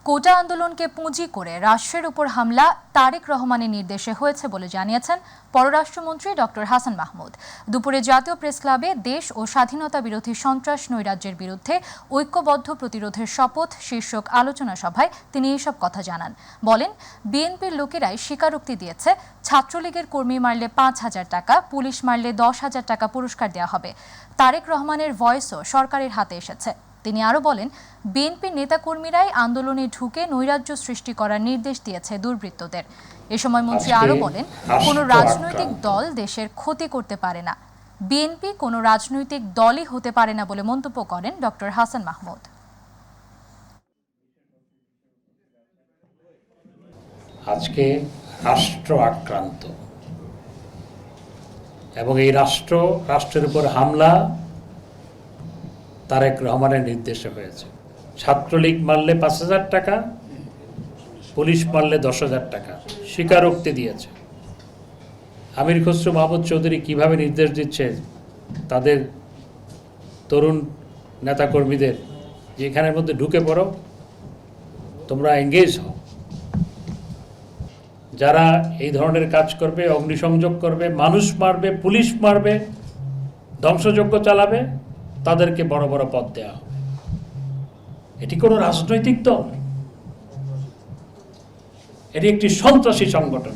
কোটা আন্দোলনকে পুঁজি করে রাষ্ট্রের উপর হামলা তারেক রহমানের নির্দেশে হয়েছে বলে জানিয়েছেন পররাষ্ট্রমন্ত্রী ডক্টর হাসান মাহমুদ। দুপুরে জাতীয় প্রেস ক্লাবে দেশ ও স্বাধীনতা বিরোধী সন্ত্রাস নৈরাজ্যের বিরুদ্ধে ঐক্যবদ্ধ প্রতিরোধের শপথ শীর্ষক আলোচনা সভায় তিনি এসব কথা জানান। বলেন, বিএনপির লোকেরাই স্বীকারোক্তি দিয়েছে ছাত্রলীগের কর্মী মারলে 5,000 টাকা, পুলিশ মারলে 10,000 টাকা পুরস্কার দেওয়া হবে। তারেক রহমানের ভয়েসও সরকারের হাতে এসেছে। তিনি আরও বলেন, বিএনপির নেতাকর্মীরাই আন্দোলনে ঢুকে নৈরাজ্য সৃষ্টি করার নির্দেশ দিয়েছে দুর্বৃত্তদের। এ সময় মন্ত্রী আরও বলেন, কোনো রাজনৈতিক দল দেশের ক্ষতি করতে পারে না, বিএনপি কোনো রাজনৈতিক দলই হতে পারে না বলে মন্তব্য করেন ডক্টর হাসান মাহমুদ। আজকে রাষ্ট্র আক্রান্ত এবং এই রাষ্ট্রের উপর হামলা তারেক রহমানের নির্দেশে হয়েছে। ছাত্রলীগ মারলে 5,000 টাকা, পুলিশ মারলে 10,000 টাকা স্বীকারোক্তি দিয়েছে। আমির খসরু মাহমুদ চৌধুরী কিভাবে নির্দেশ দিচ্ছে তাদের তরুণ নেতাকর্মীদের যে এখানের মধ্যে ঢুকে পড়ো, তোমরা এঙ্গেজ হও। যারা এই ধরনের কাজ করবে, অগ্নিসংযোগ করবে, মানুষ মারবে, পুলিশ মারবে, ধ্বংসযজ্ঞ চালাবে, তাদেরকে বড় বড় পদ দেওয়া হবে। এটি কোনো রাজনৈতিক দল, এটি একটি সন্ত্রাসী সংগঠন।